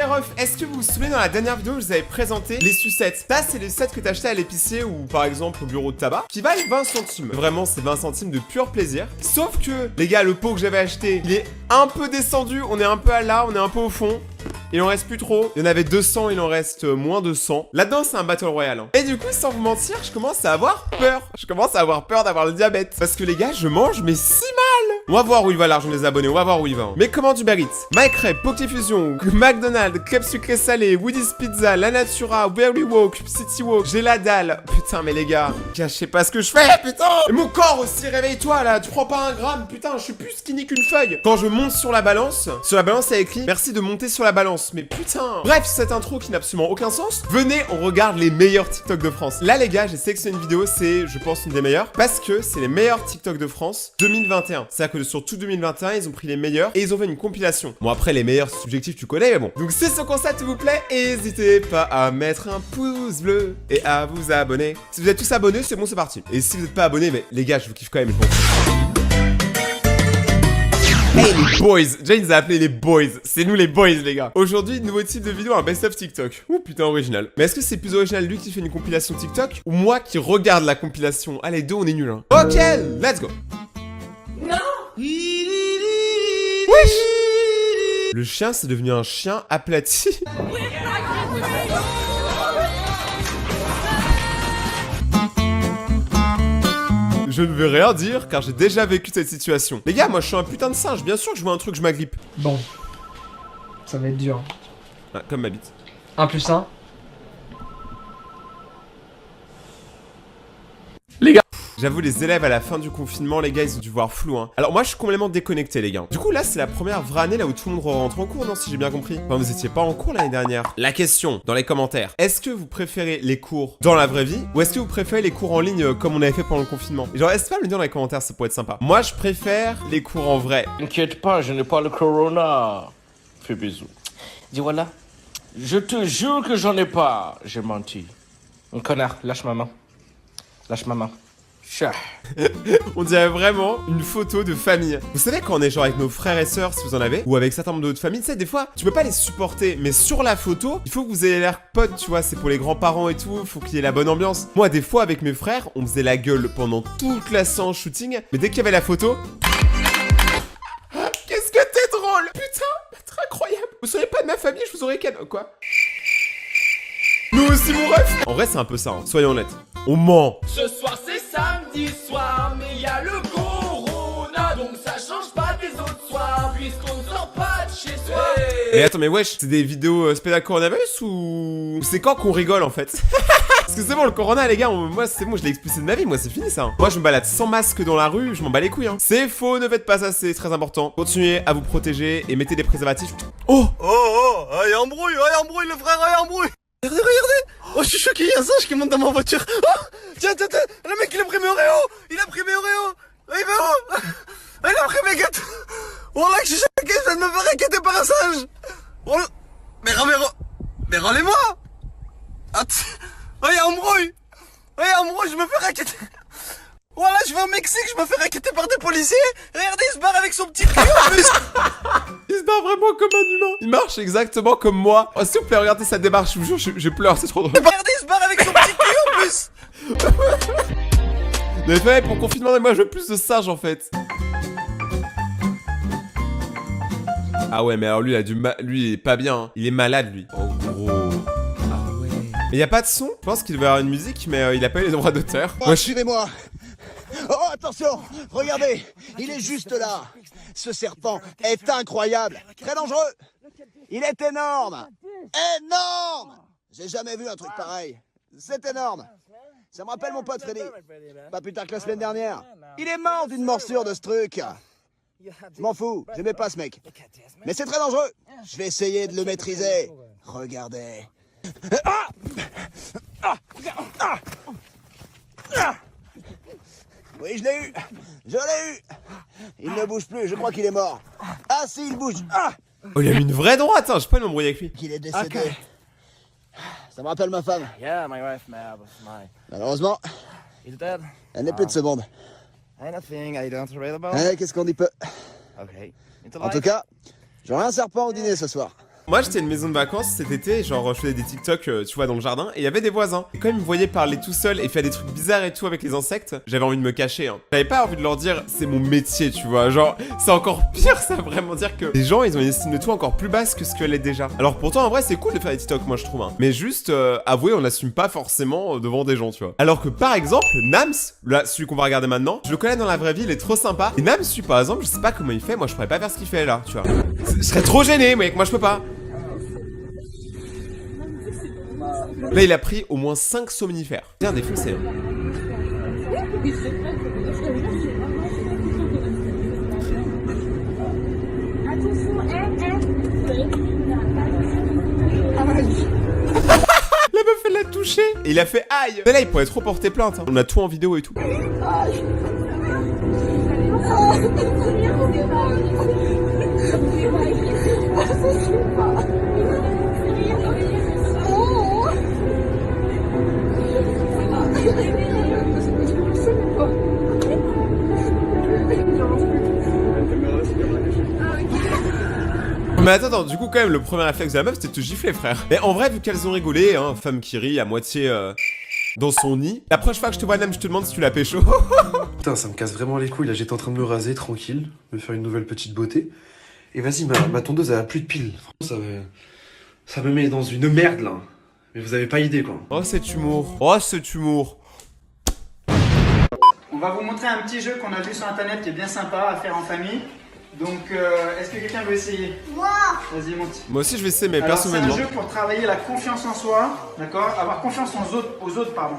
les refs, est-ce que vous vous souvenez dans la dernière vidéo, je vous avais présenté les sucettes. Ça, c'est les sucettes que t'achetais à l'épicier ou par exemple au bureau de tabac, qui valent 20 centimes. Vraiment, c'est 20 centimes de pur plaisir. Sauf que, les gars, le pot que j'avais acheté, il est un peu descendu, on est un peu à là, on est un peu au fond. Il en reste plus trop. Il y en avait 200, il en reste moins de 100. Là-dedans, c'est un Battle Royale. Hein. Et du coup, sans vous mentir, je commence à avoir peur. Je commence à avoir peur d'avoir le diabète. Parce que les gars, je mange mais si mal. On va voir où il va l'argent des abonnés, on va voir où il va. Hein. Mais comment Uber Eats, MyCrêpe, Pokéfusion, McDonald's, crêpes sucrées salées, Woody's Pizza, La Natura, Berry Walk, City Walk, j'ai la dalle. Putain, mais les gars, je sais pas ce que je fais, putain. Et mon corps aussi, réveille-toi là, tu prends pas un gramme, putain, je suis plus skinny qu'une feuille. Quand je monte sur la balance, il y a écrit merci de monter sur la balance. Mais putain. Bref, cette intro qui n'a absolument aucun sens. Venez, on regarde les meilleurs TikTok de France. Là, les gars, j'ai sélectionné une vidéo, c'est, je pense, une des meilleures. Parce que c'est les meilleurs TikTok de France 2021. C'est-à-dire que sur tout 2021, ils ont pris les meilleurs et ils ont fait une compilation. Bon, après, les meilleurs subjectifs, tu connais, mais bon. Donc, si ce concept vous plaît, n'hésitez pas à mettre un pouce bleu et à vous abonner. Si vous êtes tous abonnés, c'est bon, c'est parti. Et si vous n'êtes pas abonnés, mais les gars, je vous kiffe quand même. Bon. Hey les boys, Jay nous a appelé les boys, c'est nous les boys les gars. Aujourd'hui, nouveau type de vidéo, un best-of TikTok. Ouh putain original. Mais est-ce que c'est plus original lui qui fait une compilation TikTok ou moi qui regarde la compilation? Ah les deux on est nuls hein. Ok, let's go. Non. Wesh. Le chien c'est devenu un chien aplati. Je ne veux rien dire car j'ai déjà vécu cette situation. Les gars, moi je suis un putain de singe, bien sûr que je vois un truc, je m'agrippe. Bon. Ça va être dur. Ah, comme ma bite. 1 plus 1. Les gars, j'avoue les élèves à la fin du confinement, les gars, ils ont dû voir flou hein. Alors moi je suis complètement déconnecté les gars. Du coup là c'est la première vraie année là où tout le monde rentre en cours, non si j'ai bien compris. Enfin vous étiez pas en cours l'année dernière. La question dans les commentaires, est-ce que vous préférez les cours dans la vraie vie ou est-ce que vous préférez les cours en ligne comme on avait fait pendant le confinement? Genre est-ce pas me le dire dans les commentaires, ça pourrait être sympa. Moi je préfère les cours en vrai. T'inquiète pas, je n'ai pas le corona. Fais bisous. Dis voilà. Je te jure que j'en ai pas. J'ai menti. Un connard, lâche ma main. Lâche ma main. On dirait vraiment une photo de famille. Vous savez quand on est genre avec nos frères et sœurs, si vous en avez, ou avec certains membres de votre famille, tu sais, des fois, tu peux pas les supporter, mais sur la photo, il faut que vous ayez l'air potes, tu vois, c'est pour les grands-parents et tout, il faut qu'il y ait la bonne ambiance. Moi, des fois, avec mes frères, on faisait la gueule pendant toute la séance shooting, mais dès qu'il y avait la photo... Qu'est-ce que t'es drôle! Putain, c'est incroyable! Vous seriez pas de ma famille, je vous aurais Quoi? Nous aussi, mon ref! En vrai, c'est un peu ça, hein. Soyons honnêtes. On ment! Ce soir c'est samedi soir, mais y a le corona, donc ça change pas des autres soirs, puisqu'on sort pas de chez soi. Mais attends, mais wesh, c'est des vidéos spéciales coronavirus ou c'est quand qu'on rigole en fait? Parce que c'est bon, le corona, les gars, moi c'est bon, je l'ai expulsé de ma vie, moi c'est fini ça. Hein. Moi je me balade sans masque dans la rue, je m'en bats les couilles. Hein. C'est faux, ne faites pas ça, c'est très important. Continuez à vous protéger et mettez des préservatifs. Oh! Oh, embrouille le frère, embrouille. Regardez. Oh, je suis choqué, il y a un singe qui monte dans ma voiture. Oh, tiens, le mec il a pris mes Oreos. Il a pris mes Oreos. Il va où? Il a pris mes gâteaux. Oh là, que je suis choqué, je viens de me faire raqueter par un singe. Oh, mais rendez-moi. Oh, il y a embrouille. Je me fais raqueter. Voilà, je vais au Mexique, je me fais raqueter par des policiers. Regardez, il se barre avec son petit cul en plus. Il se barre vraiment comme un humain. Il marche exactement comme moi. Oh, s'il vous plaît, regardez sa démarche, je vous jure, je pleure, c'est trop drôle. Regardez, il se barre avec son petit cul en plus. Mais fait, pour confinement, moi je veux plus de singes en fait. Ah ouais, mais alors lui, il a du mal. Lui, il est pas bien. Hein. Il est malade, lui. Oh, gros. Ah ouais. Mais y a pas de son. Je pense qu'il devait y avoir une musique, mais il a pas eu les droits d'auteur. Oh, suivez-moi. Oh, attention. Regardez. Il est juste là. Ce serpent est incroyable. Très dangereux. Il est énorme. Énorme. J'ai jamais vu un truc pareil. C'est énorme. Ça me rappelle mon pote Freddy. Pas plus tard que la semaine dernière. Il est mort d'une morsure de ce truc. Je m'en fous, j'aimais pas ce mec. Mais c'est très dangereux. Je vais essayer de le maîtriser. Regardez. Ah ah ah ah. Oui, je l'ai eu. Je l'ai eu. Il ne bouge plus, je crois qu'il est mort. Ah si, il bouge. Ah. Oh, il a mis une vraie droite, hein. Je peux pas m'embrouiller avec lui. Qu'il est décédé. Okay. Ça me rappelle ma femme. Yeah, my wife, Malheureusement, elle n'est plus de ce monde. Qu'est-ce qu'on dit peu. En tout cas, j'aurai un serpent au dîner ce soir. Moi j'étais à une maison de vacances cet été, genre je faisais des TikTok, tu vois, dans le jardin, et il y avait des voisins. Et quand ils me voyaient parler tout seul et faire des trucs bizarres et tout avec les insectes, j'avais envie de me cacher. Hein. J'avais pas envie de leur dire c'est mon métier, tu vois. Genre, c'est encore pire, ça vraiment dire que les gens ils ont une estime de toi encore plus basse que ce qu'elle est déjà. Alors pourtant en vrai c'est cool de faire des TikTok, moi je trouve. Hein. Mais juste, avouez, on n'assume pas forcément devant des gens, tu vois. Alors que par exemple, Nams, là, celui qu'on va regarder maintenant, je le connais dans la vraie vie, il est trop sympa. Et Nams, lui par exemple, je sais pas comment il fait, moi je pourrais pas faire ce qu'il fait là, tu vois. Je serais trop gêné, mec, moi je peux pas. Là, il a pris au moins 5 somnifères. Bien défoncé. Hein. La meuf, elle l'a touché. Et il a fait aïe. Mais là, il pourrait trop porter plainte. Hein. On a tout en vidéo et tout. Mais attends, du coup quand même le premier réflexe de la meuf c'était de te gifler, frère. Mais en vrai, vu qu'elles ont rigolé, hein, femme qui rit à moitié dans son nid, la prochaine fois que je te vois, Nam, je te demande si tu l'as pécho. Putain, ça me casse vraiment les couilles là, j'étais en train de me raser tranquille, me faire une nouvelle petite beauté. Et vas-y, ma tondeuse elle a plus de piles. Ça me met dans une merde là. Mais vous avez pas idée quoi. Oh cet humour, oh cet humour. On va vous montrer un petit jeu qu'on a vu sur internet qui est bien sympa à faire en famille. Donc, est-ce que quelqu'un veut essayer? Moi! Vas-y, monte. Moi aussi je vais essayer, mais alors, personnellement. C'est un jeu pour travailler la confiance en soi, d'accord? Avoir confiance aux autres, pardon.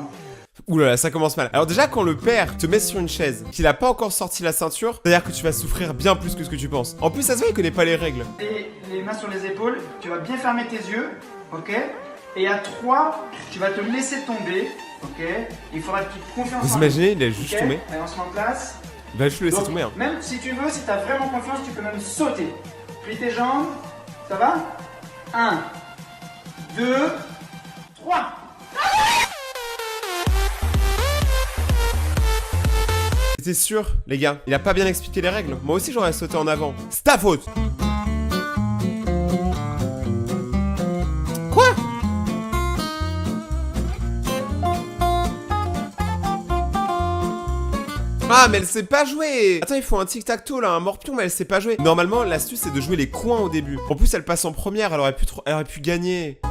Ouh là là, ça commence mal. Alors déjà, quand le père te met sur une chaise, qu'il a pas encore sorti la ceinture, c'est-à-dire que tu vas souffrir bien plus que ce que tu penses. En plus, ça se voit, il connaît pas les règles. Et les mains sur les épaules, tu vas bien fermer tes yeux, ok? Et à 3, tu vas te laisser tomber, ok? Il faudra que tu te confiances en Vous toi. imaginez, il est juste Ok, tombé. allez, on se met en place. Il va juste le laisser Donc, tomber. Hein. Même si tu veux, si tu as vraiment confiance, tu peux même sauter. Plie tes jambes, ça va? 1, 2, 3. T'es sûr, les gars? Il a pas bien expliqué les règles. Moi aussi j'aurais sauté en avant. C'est ta faute! Quoi? Ah mais elle sait pas jouer. Attends, il faut un tic-tac-toe là, un morpion, mais elle sait pas jouer. Normalement l'astuce c'est de jouer les coins au début. En plus elle passe en première, elle aurait pu gagner.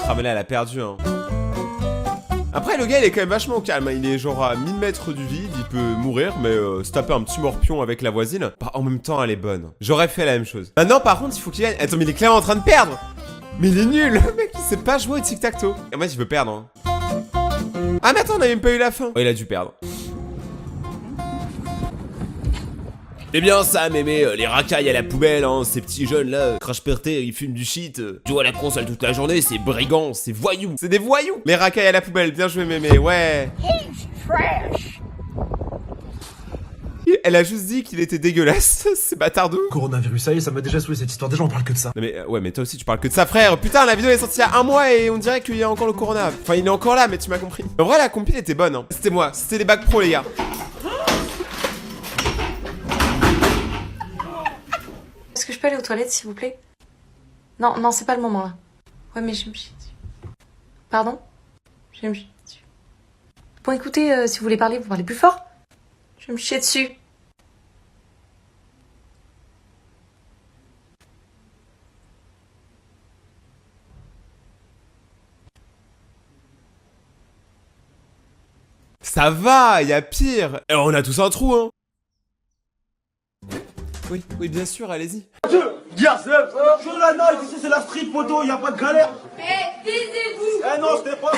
Ah mais là elle a perdu hein. Après le gars il est quand même vachement calme, il est genre à 1000 mètres du vide, il peut mourir, mais se taper un petit morpion avec la voisine, bah, en même temps elle est bonne. J'aurais fait la même chose. Maintenant par contre il faut qu'il gagne. Attends mais il est clairement en train de perdre. Mais il est nul, le mec il sait pas jouer au tic-tac-toe. Et moi je veux perdre hein. Ah mais attends, on a même pas eu la fin. Oh, il a dû perdre. Eh bien ça, mémé, les racailles à la poubelle, hein, ces petits jeunes là, crash per terre, ils fument du shit, tu vois la console toute la journée, c'est brigands, c'est voyous. C'est des voyous. Les racailles à la poubelle, bien joué mémé, ouais. Elle a juste dit qu'il était dégueulasse, c'est bâtardou. Coronavirus, ça y est, ça m'a déjà saoulé cette histoire, déjà on parle que de ça. Non mais ouais mais toi aussi tu parles que de ça frère. Putain la vidéo est sortie il y a 1 mois et on dirait qu'il y a encore le corona. Enfin il est encore là mais tu m'as compris. En vrai la compil était bonne hein. C'était moi, c'était les bacs pro les gars. Est-ce que je peux aller aux toilettes s'il vous plaît? Non, non c'est pas le moment là. Ouais mais je vais me chier dessus. Pardon? Je vais me chier dessus. Bon écoutez, si vous voulez parler, vous parlez plus fort. Je vais me chier dessus. Ça va, y a pire. Et on a tous un trou hein. Oui, oui bien sûr, allez-y. Yes, sur la night, ici c'est la street photo, y a pas de galère. Mais taisez-vous! Eh non, c'était pas.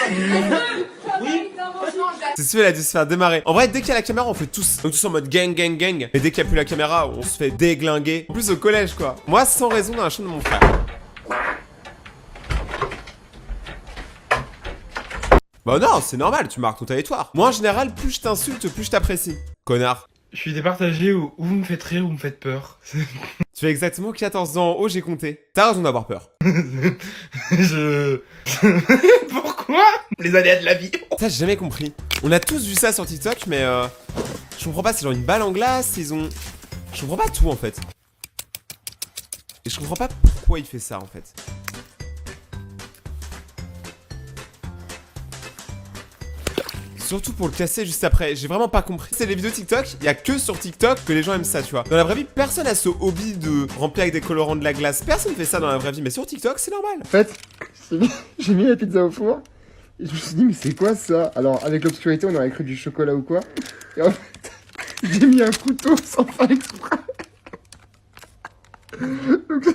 Oui. C'est sûr, elle a dû se faire démarrer. En vrai, dès qu'il y a la caméra, on fait tous. On est tous en mode gang, gang, gang. Et dès qu'il n'y a plus la caméra, on se fait déglinguer. En plus, au collège, quoi. Moi, sans raison, dans la chambre de mon frère. Bah non, c'est normal, tu marques ton territoire. Moi, en général, plus je t'insulte, plus je t'apprécie. Connard. Je suis départagé où vous me faites rire ou vous me faites peur. Tu as exactement 14 ans en haut, j'ai compté. T'as raison d'avoir peur. Pourquoi? Les aléas de la vie. Ça, j'ai jamais compris. On a tous vu ça sur TikTok, mais je comprends pas, c'est genre une balle en glace, ils ont... Je comprends pas tout, en fait. Et je comprends pas pourquoi il fait ça en fait. Surtout pour le casser juste après, j'ai vraiment pas compris. C'est les vidéos TikTok, il y a que sur TikTok que les gens aiment ça, tu vois. Dans la vraie vie, personne a ce hobby de remplir avec des colorants de la glace. Personne fait ça dans la vraie vie, mais sur TikTok, c'est normal. En fait, j'ai mis la pizza au four et je me suis dit mais c'est quoi ça? Alors avec l'obscurité on aurait cru du chocolat ou quoi. Et en fait, j'ai mis un couteau sans faire exprès. Donc,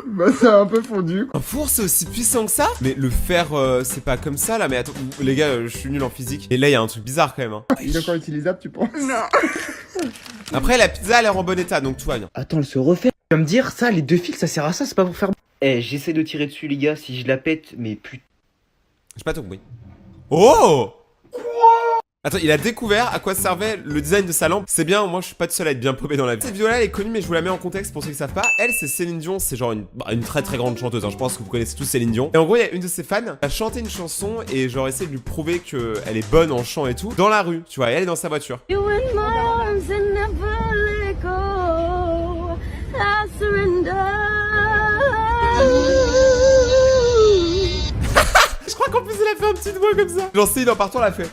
bah ça a un peu fondu. Un four c'est aussi puissant que ça? Mais le fer c'est pas comme ça là, mais attends, les gars, je suis nul en physique. Et là il y a un truc bizarre quand même hein. Il est encore utilisable tu penses? Non. Après la pizza a l'air en bon état donc tout va bien. Attends, elle se refait. Tu vas me dire ça, les deux fils ça sert à ça, c'est pas pour faire... Eh, j'essaie de tirer dessus les gars, si je la pète, mais putain... J'ai pas tout compris. Oh! Quoi? Attends, il a découvert à quoi servait le design de sa lampe. C'est bien, moi je suis pas tout seul à être bien paumé dans la vie. Cette vidéo-là, elle est connue, mais je vous la mets en contexte pour ceux qui savent pas. Elle, c'est Céline Dion, c'est genre une très très grande chanteuse. Hein. Je pense que vous connaissez tous Céline Dion. Et en gros, il y a une de ses fans qui a chanté une chanson et genre essayé de lui prouver qu'elle est bonne en chant et tout dans la rue, tu vois. Et elle est dans sa voiture. Je crois qu'en plus elle a fait un petit doigt comme ça. Genre Céline en partant elle a fait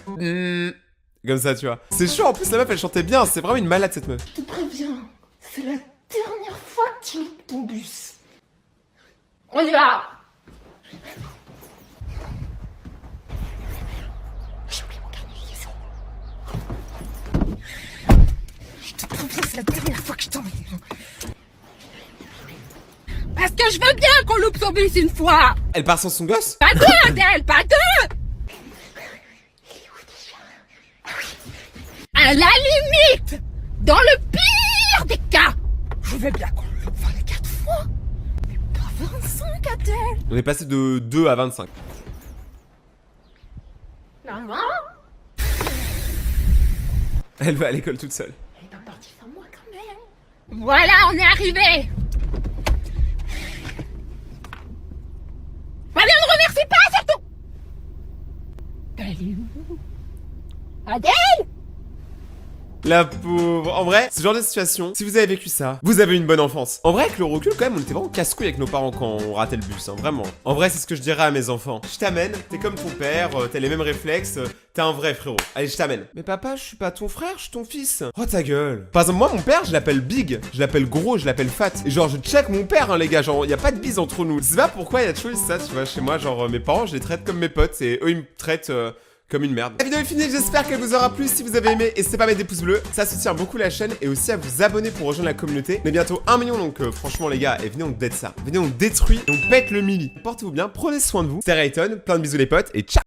comme ça tu vois. C'est chaud en plus la meuf elle chantait bien. C'est vraiment une malade cette meuf. Je te préviens, c'est la dernière fois que tu loupes ton bus. On y va. J'ai oublié mon carnet de liaison. Je te préviens, c'est la dernière fois que je t'emmène. Parce que je veux bien qu'on loupe son bus une fois. Elle part sans son gosse? Pas deux, Adèle, pas deux. À la limite, dans le pire des cas, je veux bien qu'on loupe 24 fois, mais pas 25, Adèle. On est passé de 2 à 25. Maman? Elle va à l'école toute seule. Elle est pas partie sans moi quand même. Voilà, on est arrivé. Allez, on ne remercie pas, surtout. Elle est où? Adèle? La pauvre. En vrai, ce genre de situation, si vous avez vécu ça, vous avez une bonne enfance. En vrai, avec le recul, quand même, on était vraiment casse-couille avec nos parents quand on ratait le bus, hein, vraiment. En vrai, c'est ce que je dirais à mes enfants. Je t'amène, t'es comme ton père, t'as les mêmes réflexes, t'es un vrai frérot. Allez, je t'amène. Mais papa, je suis pas ton frère, je suis ton fils. Oh ta gueule. Par exemple, moi, mon père, je l'appelle big, je l'appelle gros, je l'appelle fat. Et genre, je check mon père, hein, les gars, genre, y a pas de bise entre nous. Je sais pas pourquoi y a toujours ça, tu vois, chez moi, genre, mes parents, je les traite comme mes potes, et eux, ils me traitent... comme une merde. La vidéo est finie, j'espère qu'elle vous aura plu. Si vous avez aimé, n'hésitez pas à mettre des pouces bleus, ça soutient beaucoup la chaîne et aussi à vous abonner pour rejoindre la communauté. On est bientôt 1 million donc franchement les gars, et venez on dead ça. Venez on détruit et on pète le milli. Portez-vous bien, prenez soin de vous. C'était Rayton, plein de bisous les potes et ciao.